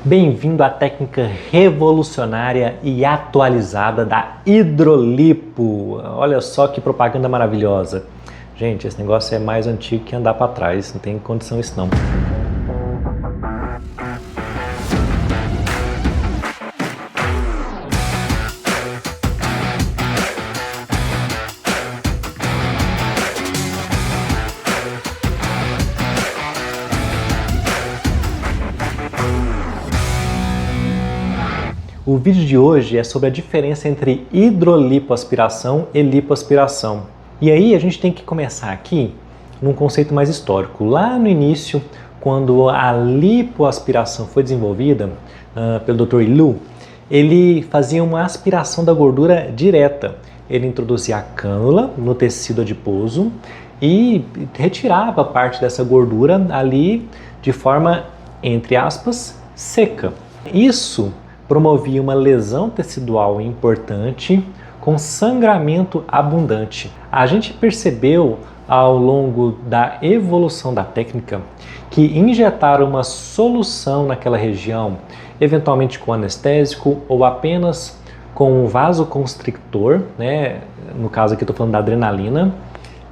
Bem-vindo à técnica revolucionária e atualizada da hidrolipo. Olha só que propaganda maravilhosa. Gente, esse negócio é mais antigo que andar para trás, não tem condição isso não. O vídeo de hoje é sobre a diferença entre hidrolipoaspiração e lipoaspiração. E aí a gente tem que começar aqui num conceito mais histórico. Lá no início, quando a lipoaspiração foi desenvolvida pelo Dr. Lu, ele fazia uma aspiração da gordura direta. Ele introduzia a cânula no tecido adiposo e retirava parte dessa gordura ali de forma, entre aspas, seca. Isso promovia uma lesão tecidual importante com sangramento abundante. A gente percebeu ao longo da evolução da técnica que injetar uma solução naquela região, eventualmente com anestésico ou apenas com um vasoconstrictor, né, no caso aqui estou falando da adrenalina,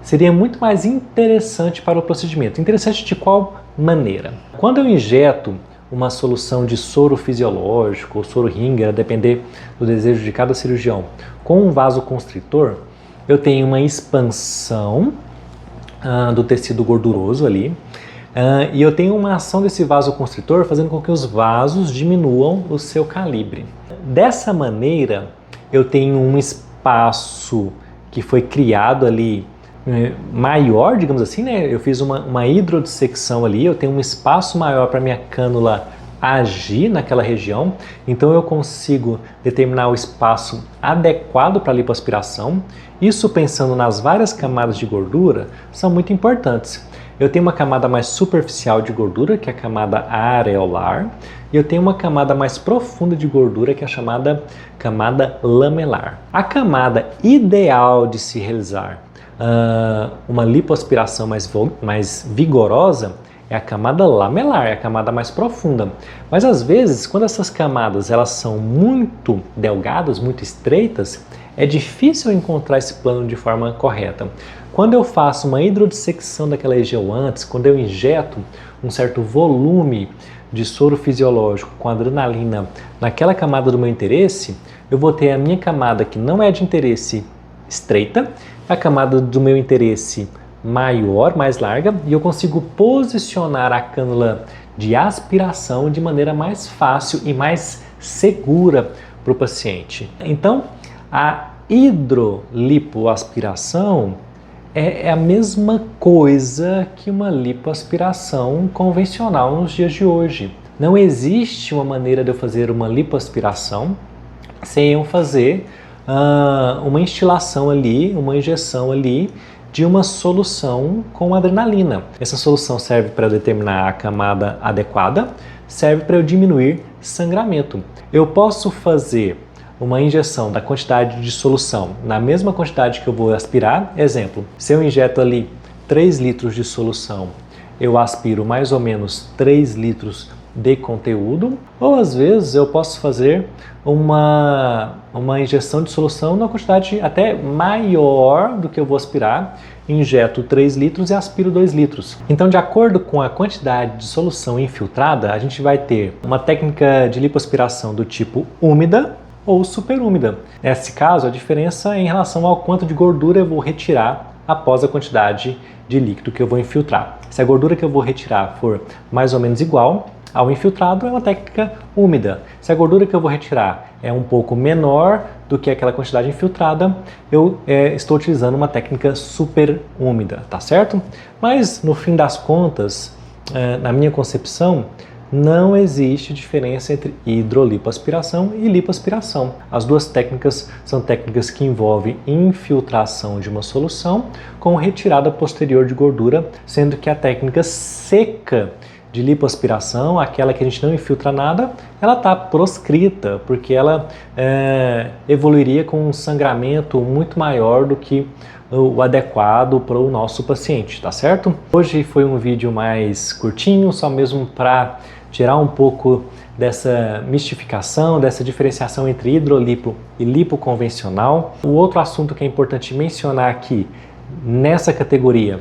seria muito mais interessante para o procedimento. Interessante de qual maneira? Quando eu injeto uma solução de soro fisiológico ou soro Ringer, a depender do desejo de cada cirurgião, com um vasoconstritor, eu tenho uma expansão do tecido gorduroso ali e eu tenho uma ação desse vasoconstritor fazendo com que os vasos diminuam o seu calibre. Dessa maneira, eu tenho um espaço que foi criado ali maior, digamos assim, né? Eu fiz uma hidrodissecção ali, eu tenho um espaço maior para minha cânula agir naquela região, então eu consigo determinar o espaço adequado para a lipoaspiração. Isso pensando nas várias camadas de gordura, são muito importantes. Eu tenho uma camada mais superficial de gordura, que é a camada areolar, e eu tenho uma camada mais profunda de gordura, que é a chamada camada lamelar. A camada ideal de se realizar uma lipoaspiração mais vigorosa é a camada lamelar, é a camada mais profunda. Mas às vezes, quando essas camadas elas são muito delgadas, muito estreitas, é difícil encontrar esse plano de forma correta. Quando eu faço uma hidrodissecção daquela região antes, quando eu injeto um certo volume de soro fisiológico com adrenalina naquela camada do meu interesse, eu vou ter a minha camada que não é de interesse estreita, a camada do meu interesse maior, mais larga, e eu consigo posicionar a cânula de aspiração de maneira mais fácil e mais segura para o paciente. Então, a hidrolipoaspiração é a mesma coisa que uma lipoaspiração convencional nos dias de hoje. Não existe uma maneira de eu fazer uma lipoaspiração sem eu fazer uma instilação ali, uma injeção ali de uma solução com adrenalina. Essa solução serve para determinar a camada adequada, serve para eu diminuir sangramento. Eu posso fazer uma injeção da quantidade de solução na mesma quantidade que eu vou aspirar. Exemplo, se eu injeto ali 3 litros de solução, eu aspiro mais ou menos 3 litros de conteúdo, ou às vezes eu posso fazer uma injeção de solução na quantidade até maior do que eu vou aspirar, injeto 3 litros e aspiro 2 litros. Então, de acordo com a quantidade de solução infiltrada, a gente vai ter uma técnica de lipoaspiração do tipo úmida ou superúmida. Nesse caso, a diferença é em relação ao quanto de gordura eu vou retirar após a quantidade de líquido que eu vou infiltrar. Se a gordura que eu vou retirar for mais ou menos igual ao infiltrado, é uma técnica úmida. Se a gordura que eu vou retirar é um pouco menor do que aquela quantidade infiltrada, eu estou utilizando uma técnica super úmida, tá certo? Mas, no fim das contas, na minha concepção, não existe diferença entre hidrolipoaspiração e lipoaspiração. As duas técnicas são técnicas que envolvem infiltração de uma solução com retirada posterior de gordura, sendo que a técnica seca de lipoaspiração, aquela que a gente não infiltra nada, ela está proscrita, porque ela evoluiria com um sangramento muito maior do que o adequado para o nosso paciente, tá certo? Hoje foi um vídeo mais curtinho, só mesmo para tirar um pouco dessa mistificação, dessa diferenciação entre hidrolipo e lipo convencional. O outro assunto que é importante mencionar aqui nessa categoria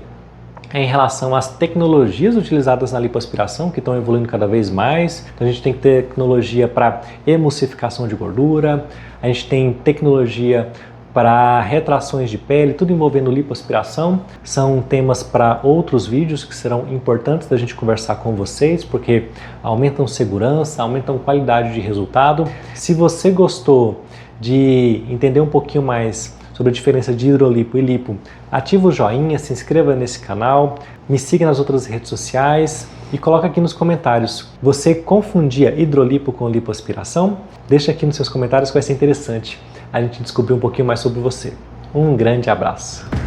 é em relação às tecnologias utilizadas na lipoaspiração, que estão evoluindo cada vez mais. Então a gente tem tecnologia para emulsificação de gordura, a gente tem tecnologia para retrações de pele, tudo envolvendo lipoaspiração. São temas para outros vídeos que serão importantes da gente conversar com vocês, porque aumentam segurança, aumentam qualidade de resultado. Se você gostou de entender um pouquinho mais sobre a diferença de hidrolipo e lipo, ativa o joinha, se inscreva nesse canal, me siga nas outras redes sociais e coloca aqui nos comentários. Você confundia hidrolipo com lipoaspiração? Deixa aqui nos seus comentários que vai ser interessante a gente descobrir um pouquinho mais sobre você. Um grande abraço!